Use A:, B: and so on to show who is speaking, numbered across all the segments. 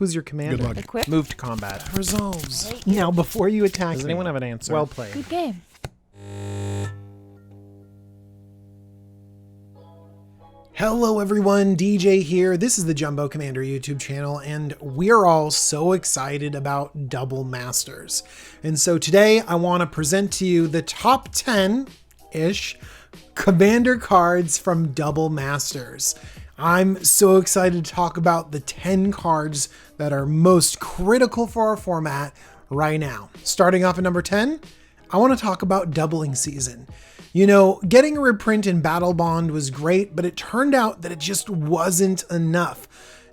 A: Who's your commander?
B: Good luck.
C: Equip.
A: Move to combat.
D: Resolves.
A: Now, before you attack
D: Does
A: me,
D: anyone have an answer?
A: well played.
C: Good game.
B: Hello everyone, DJ here. This is the Jumbo Commander YouTube channel, and we're all so excited about Double Masters. And so today I want to present to you the top 10-ish Commander cards from Double Masters. I'm so excited to talk about the 10 cards that are most critical for our format right now. Starting off at number 10, I want to talk about Doubling Season. You know, getting a reprint in Battle Bond was great, but it turned out that it just wasn't enough.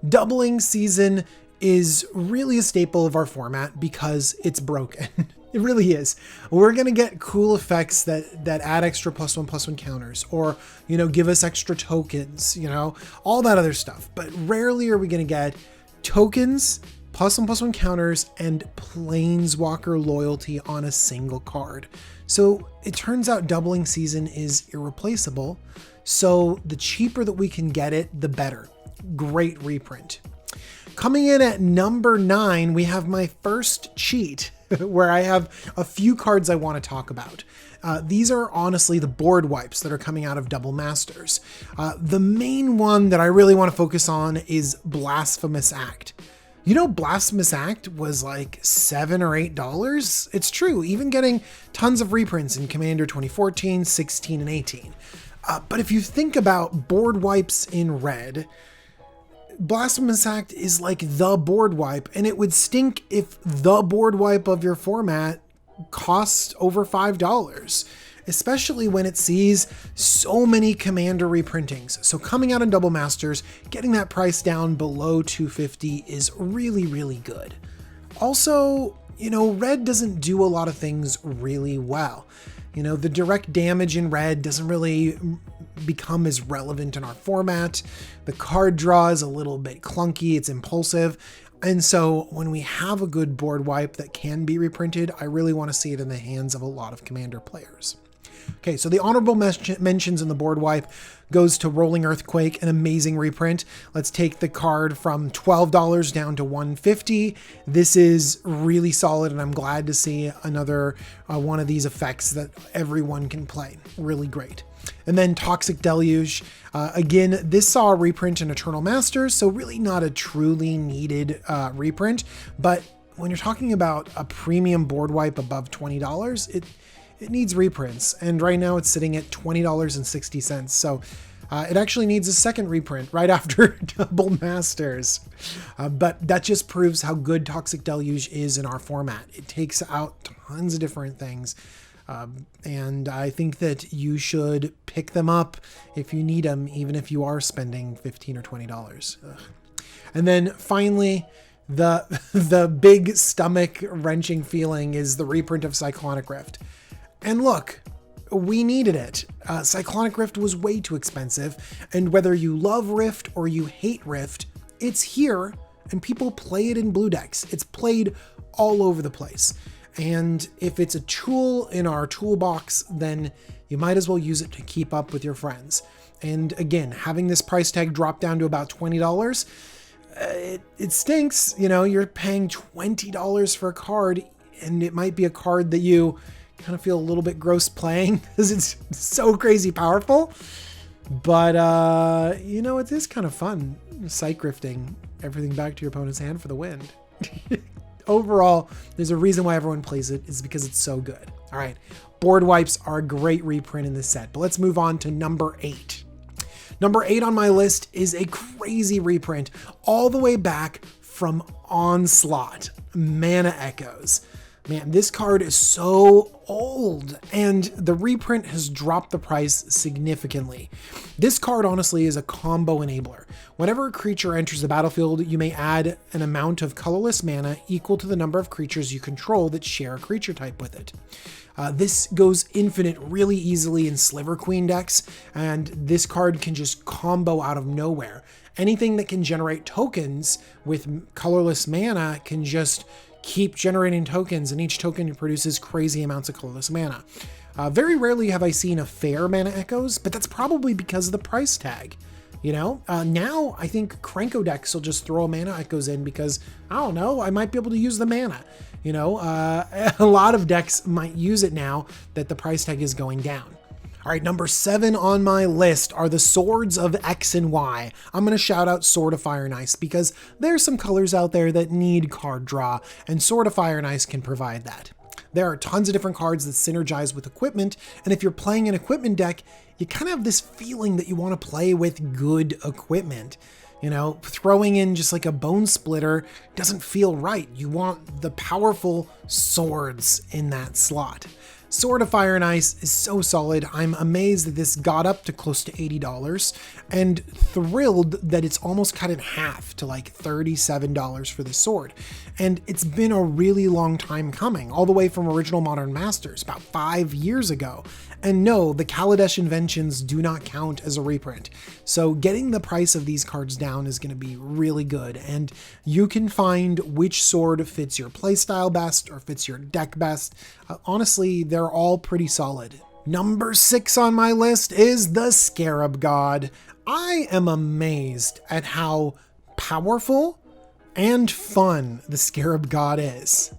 B: Doubling Season is really a staple of our format because it's broken. It really is. We're going to get cool effects that add extra +1/+1 counters, or, you know, give us extra tokens, you know, all that other stuff. But rarely are we going to get tokens, +1/+1 counters, and Planeswalker loyalty on a single card. So it turns out Doubling Season is irreplaceable. So the cheaper that we can get it, the better. Great reprint. Coming in at number 9, we have my first cheat where I have a few cards I want to talk about. These are honestly the board wipes that are coming out of Double Masters. The main one that I really want to focus on is Blasphemous Act. You know, Blasphemous Act was like $7 or $8. It's true, even getting tons of reprints in Commander 2014, 16, and 18. But if you think about board wipes in red, Blasphemous Act is like the board wipe, and it would stink if the board wipe of your format costs over $5, especially when it sees so many Commander reprintings. So coming out in Double Masters, getting that price down below $250 is really, really good. Also, you know, red doesn't do a lot of things really well. You know, the direct damage in red doesn't really become as relevant in our format. The card draw is a little bit clunky, it's impulsive. And so when we have a good board wipe that can be reprinted, I really want to see it in the hands of a lot of Commander players. Okay, so the honorable mentions in the board wipe goes to Rolling Earthquake, an amazing reprint. Let's take the card from $12 down to $150. This is really solid, and I'm glad to see another one of these effects that everyone can play. Really great. And then Toxic Deluge. Again, this saw a reprint in Eternal Masters, so really not a truly needed reprint. But when you're talking about a premium board wipe above $20, it needs reprints, and right now it's sitting at $20.60. So it actually needs a second reprint right after Double Masters. But that just proves how good Toxic Deluge is in our format. It takes out tons of different things. And I think that you should pick them up if you need them, even if you are spending $15 or $20. Ugh. And then finally, the big stomach wrenching feeling is the reprint of Cyclonic Rift. And look, we needed it. Cyclonic Rift was way too expensive, and whether you love Rift or you hate Rift, it's here, and people play it in blue decks. It's played all over the place. And if it's a tool in our toolbox, then you might as well use it to keep up with your friends. And again, having this price tag drop down to about $20, it stinks. You know, you're paying $20 for a card, and it might be a card that you kind of feel a little bit gross playing because it's so crazy powerful. But, you know, it is kind of fun cyc rifting everything back to your opponent's hand for the win. Overall, there's a reason why everyone plays it, is because it's so good. All right, board wipes are a great reprint in this set, but let's move on to number 8. Number 8 on my list is a crazy reprint all the way back from Onslaught, Mana Echoes. Man, this card is so old, and the reprint has dropped the price significantly. This card honestly is a combo enabler. Whenever a creature enters the battlefield, you may add an amount of colorless mana equal to the number of creatures you control that share a creature type with it. This goes infinite really easily in Sliver Queen decks, and this card can just combo out of nowhere. Anything that can generate tokens with colorless mana can just keep generating tokens, and each token produces crazy amounts of colorless mana. Very rarely have I seen a fair Mana Echoes, but that's probably because of the price tag. You know, now I think Cranko decks will just throw mana echoes in because, I don't know, I might be able to use the mana. You know, a lot of decks might use it now that the price tag is going down. All right, number 7 on my list are the Swords of X and Y. I'm going to shout out Sword of Fire and Ice because there's some colors out there that need card draw, and Sword of Fire and Ice can provide that. There are tons of different cards that synergize with equipment, and if you're playing an equipment deck, you kind of have this feeling that you want to play with good equipment. You know, throwing in just like a bone splitter doesn't feel right. You want the powerful swords in that slot. Sword of Fire and Ice is so solid. I'm amazed that this got up to close to $80 and thrilled that it's almost cut in half to like $37 for this sword. And it's been a really long time coming, all the way from original Modern Masters about 5 years ago. And no, the Kaladesh inventions do not count as a reprint. So getting the price of these cards down is going to be really good. And you can find which sword fits your playstyle best or fits your deck best. Honestly, they're all pretty solid. Number 6 on my list is the Scarab God. I am amazed at how powerful and fun the Scarab God is.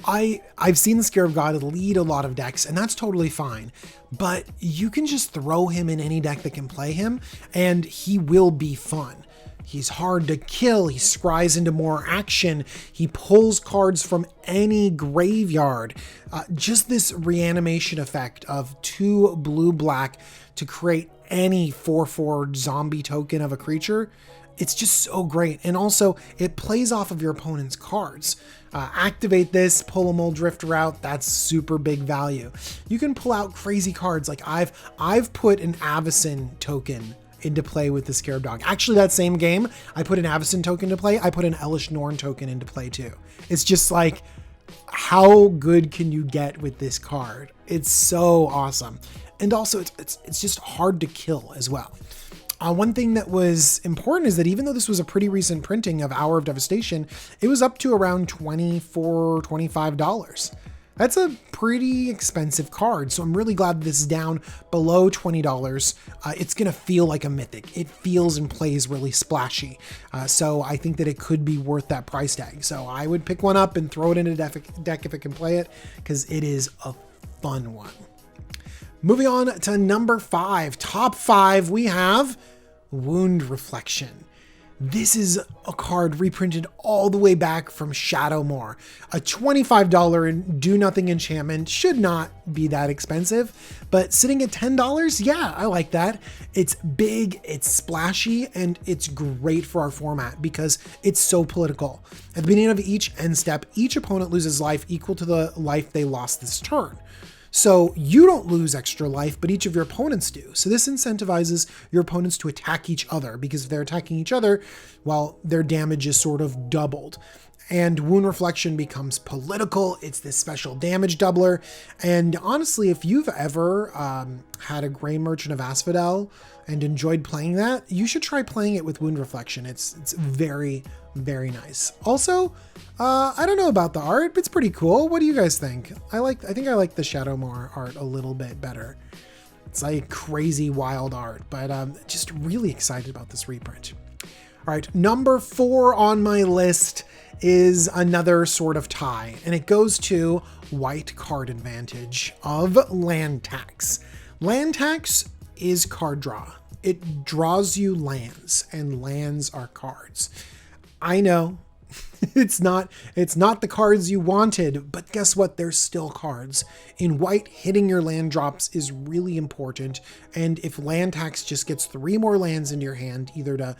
B: I've seen the Scarab God lead a lot of decks, and that's totally fine, but you can just throw him in any deck that can play him, and he will be fun. He's hard to kill, he scries into more action, he pulls cards from any graveyard. Just this reanimation effect of 2 blue-black to create any 4/4 zombie token of a creature. It's just so great. And also, it plays off of your opponent's cards. Activate this, pull a Muldrifter out. That's super big value. You can pull out crazy cards. Like I've put an Avacyn token into play with the Scarab Dog. Actually, that same game, I put an Avacyn token to play. I put an Elish Norn token into play too. It's just like, how good can you get with this card? It's so awesome. And also, it's just hard to kill as well. One thing that was important is that even though this was a pretty recent printing of Hour of Devastation, it was up to around $24, $25. That's a pretty expensive card, so I'm really glad this is down below $20. It's going to feel like a mythic. It feels and plays really splashy, so I think that it could be worth that price tag. So I would pick one up and throw it in a deck if it can play it, because it is a fun one. Moving on to number 5, top 5, we have Wound Reflection. This is a card reprinted all the way back from Shadowmoor. A $25 do-nothing enchantment should not be that expensive, but sitting at $10, yeah, I like that. It's big, it's splashy, and it's great for our format because it's so political. At the beginning of each end step, each opponent loses life equal to the life they lost this turn. So you don't lose extra life, but each of your opponents do. So this incentivizes your opponents to attack each other, because if they're attacking each other, well, their damage is sort of doubled. And Wound Reflection becomes political. It's this special damage doubler. And honestly, if you've ever had a Grey Merchant of Asphodel and enjoyed playing that, you should try playing it with Wound Reflection. It's very, very nice. Also, I don't know about the art, but it's pretty cool. What do you guys think? I think I like the Shadowmoor art a little bit better. It's like crazy wild art, but just really excited about this reprint. All right, number 4 on my list is another sort of tie, and it goes to white card advantage of land tax. Land tax is card draw. It draws you lands, and lands are cards. I know it's not the cards you wanted, but guess what? They're still cards. In white, hitting your land drops is really important. And if land tax just gets 3 more lands into your hand, either to,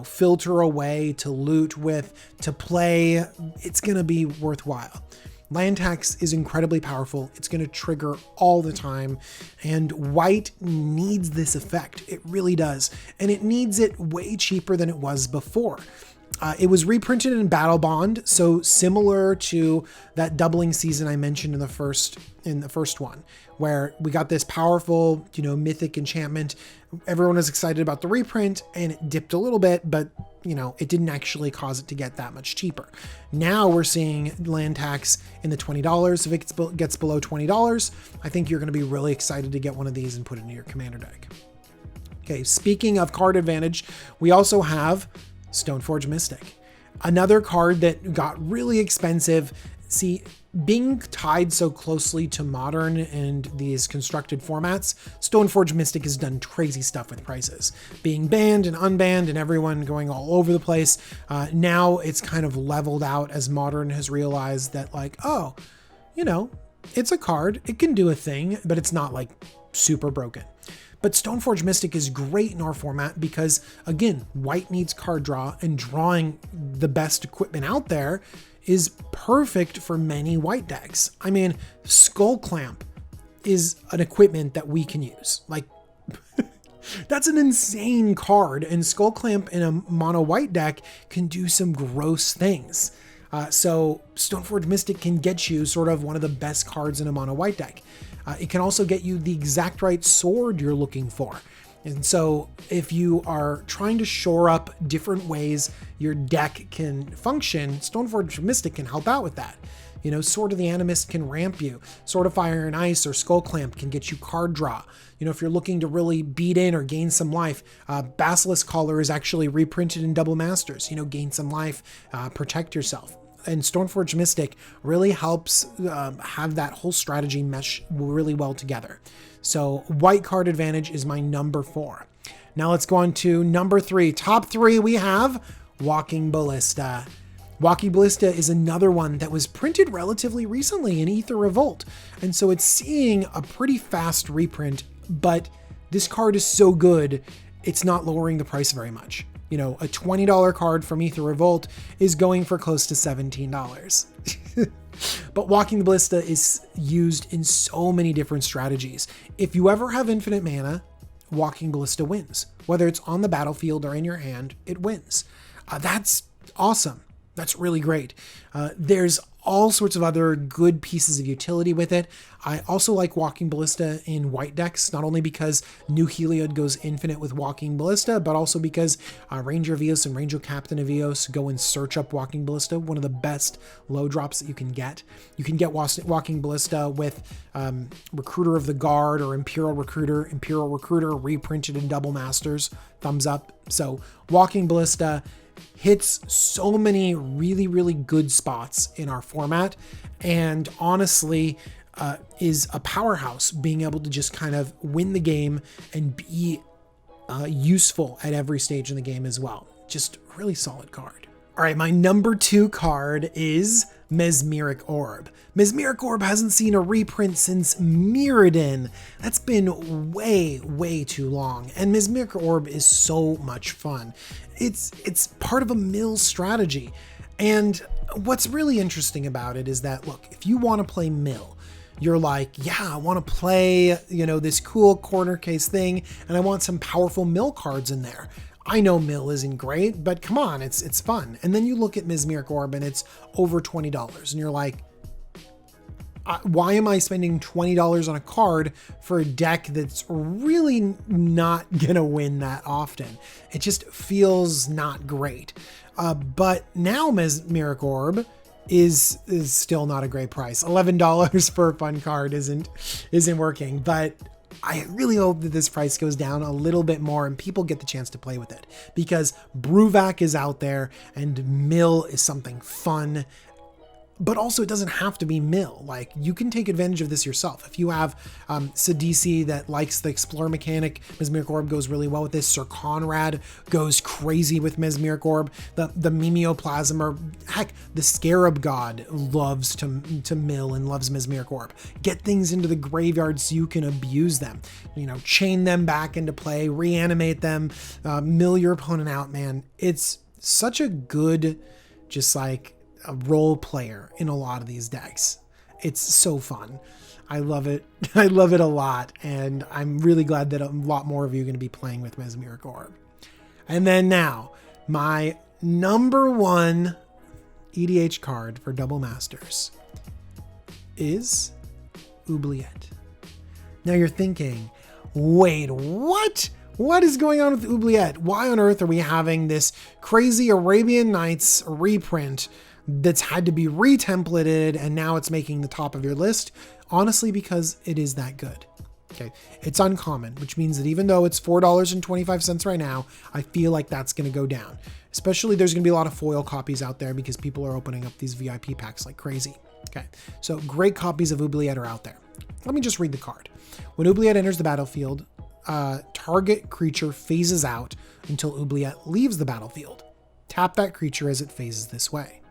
B: filter away, to loot with, to play, it's going to be worthwhile. Land tax is incredibly powerful. It's going to trigger all the time, and white needs this effect. It really does. And it needs it way cheaper than it was before. It was reprinted in Battle Bond, so similar to that doubling season I mentioned in the first one, where we got this powerful, mythic enchantment. Everyone was excited about the reprint, and it dipped a little bit, but it didn't actually cause it to get that much cheaper. Now we're seeing land tax in the $20. If it gets below $20, I think you're going to be really excited to get one of these and put it into your commander deck. Okay, speaking of card advantage, we also have Stoneforge Mystic, another card that got really expensive. See, being tied so closely to modern and these constructed formats, Stoneforge Mystic has done crazy stuff with prices, being banned and unbanned and everyone going all over the place. Now it's kind of leveled out as modern has realized that, like, oh, you know, it's a card, it can do a thing, but it's not like super broken. But Stoneforge Mystic is great in our format because, again, white needs card draw, and drawing the best equipment out there is perfect for many white decks. I mean, Skull Clamp is an equipment that we can use. Like, that's an insane card, and Skull Clamp in a mono white deck can do some gross things. So Stoneforge Mystic can get you sort of one of the best cards in a mono white deck. It can also get you the exact right sword you're looking for. And so if you are trying to shore up different ways your deck can function, Stoneforge Mystic can help out with that. You know, Sword of the Animist can ramp you. Sword of Fire and Ice or Skull Clamp can get you card draw. You know, if you're looking to really beat in or gain some life, Basilisk Collar is actually reprinted in Double Masters. You know, gain some life, protect yourself. And Stoneforge Mystic really helps have that whole strategy mesh really well together. So white card advantage is my number 4. Now let's go on to number 3. Top 3, we have Walking Ballista. Walking Ballista is another one that was printed relatively recently in Aether Revolt. And so it's seeing a pretty fast reprint, but this card is so good, it's not lowering the price very much. You know, a $20 card from Aether Revolt is going for close to $17. But Walking the Ballista is used in so many different strategies. If you ever have infinite mana, Walking Ballista wins. Whether it's on the battlefield or in your hand, it wins. That's awesome. That's really great. There's all sorts of other good pieces of utility with it. I also like Walking Ballista in white decks, not only because New Heliod goes infinite with Walking Ballista, but also because Ranger Evios and Ranger Captain Evios go and search up Walking Ballista, one of the best low drops that you can get. You can get Walking Ballista with Recruiter of the Guard or Imperial Recruiter reprinted in Double Masters, thumbs up. So Walking Ballista hits so many really, really good spots in our format, and honestly is a powerhouse, being able to just kind of win the game and be useful at every stage in the game as well. Just a really solid card. All right, my number 2 card is Mesmeric Orb. Mesmeric Orb hasn't seen a reprint since Mirrodin. That's been way, way too long. And Mesmeric Orb is so much fun. It's part of a mill strategy. And what's really interesting about it is that, look, if you want to play mill, you're like, yeah, I want to play, you know, this cool corner case thing, and I want some powerful mill cards in there. I know mill isn't great, but come on, it's fun. And then you look at Mesmeric Orb and it's over $20, and you're like, why am I spending $20 on a card for a deck that's really not gonna win that often? It just feels not great. But now Mesmeric Orb is still not a great price. $11 for a fun card isn't working, but I really hope that this price goes down a little bit more and people get the chance to play with it, because Bruvac is out there and mill is something fun. But also, it doesn't have to be mill. Like, you can take advantage of this yourself. If you have Sidisi that likes the Explore mechanic, Mesmeric Orb goes really well with this. Sir Conrad goes crazy with Mesmeric Orb. The Mimeoplasm, or heck, the Scarab God loves to mill and loves Mesmeric Orb. Get things into the graveyard so you can abuse them. You know, chain them back into play, reanimate them, mill your opponent out, man. It's such a good, just like, a role player in a lot of these decks. It's so fun. I love it. I love it a lot. And I'm really glad that a lot more of you are going to be playing with Mesmeric Orb. And then now, my number 1 EDH card for Double Masters is Ubliyet. Now you're thinking, wait, what? What is going on with Ubliyet? Why on earth are we having this crazy Arabian Nights reprint that's had to be retemplated and now it's making the top of your list? Honestly, because it is that good. Okay, it's uncommon, which means that even though it's $4.25 right now, I feel like that's going to go down. Especially there's going to be a lot of foil copies out there because people are opening up these VIP packs like crazy. Okay, so great copies of Ubliyet are out there. Let me just read the card. When Ubliyet enters the battlefield, target creature phases out until Ubliyet leaves the battlefield. Tap that creature as it phases this way.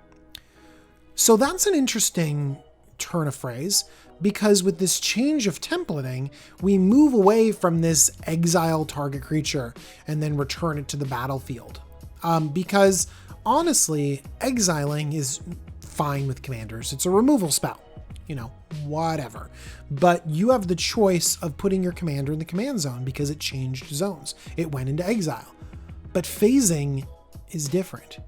B: So that's an interesting turn of phrase, because with this change of templating, we move away from this exile target creature and then return it to the battlefield. Because honestly, exiling is fine with commanders. It's a removal spell, you know, whatever. But you have the choice of putting your commander in the command zone because it changed zones. It went into exile. But phasing is different.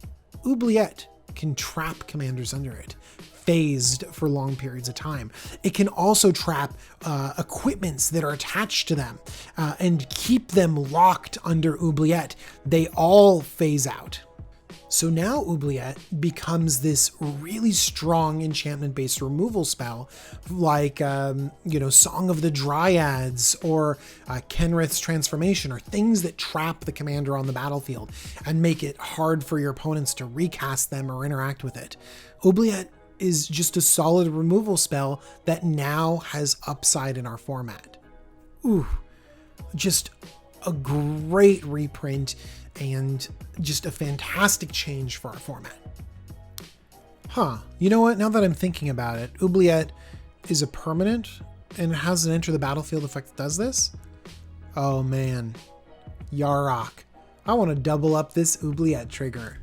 B: Ubliyet can trap commanders under it, phased for long periods of time. It can also trap equipments that are attached to them and keep them locked under Ubliyet. They all phase out. So now Ubliyet becomes this really strong enchantment-based removal spell, like, you know, Song of the Dryads or Kenrith's Transformation, or things that trap the commander on the battlefield and make it hard for your opponents to recast them or interact with it. Ubliyet is just a solid removal spell that now has upside in our format. Ooh, just a great reprint and just a fantastic change for our format. You know what? Now that I'm thinking about it, Ubliyet is a permanent and it has an enter the battlefield effect that does this. Oh man, Yarok. I want to double up this Ubliyet trigger.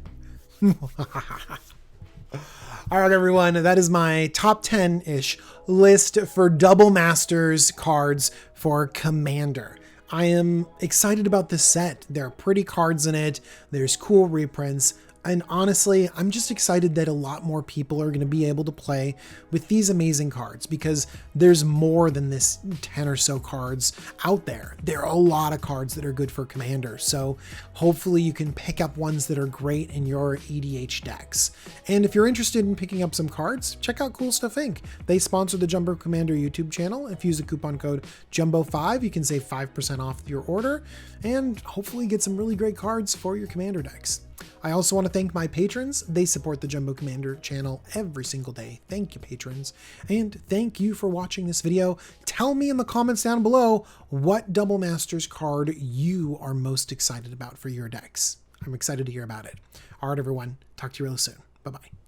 B: All right, everyone, that is my top 10-ish list for Double Masters cards for Commander. I am excited about this set. There are pretty cards in it. There's cool reprints. And honestly, I'm just excited that a lot more people are going to be able to play with these amazing cards, because there's more than this 10 or so cards out there. There are a lot of cards that are good for Commander. So hopefully you can pick up ones that are great in your EDH decks. And if you're interested in picking up some cards, check out Cool Stuff Inc. They sponsor the Jumbo Commander YouTube channel. If you use the coupon code JUMBO5, you can save 5% off your order and hopefully get some really great cards for your Commander decks. I also want to thank my patrons. They support the Jumbo Commander channel every single day. Thank you, patrons. And thank you for watching this video. Tell me in the comments down below what Double Masters card you are most excited about for your decks. I'm excited to hear about it. All right, everyone. Talk to you real soon. Bye-bye.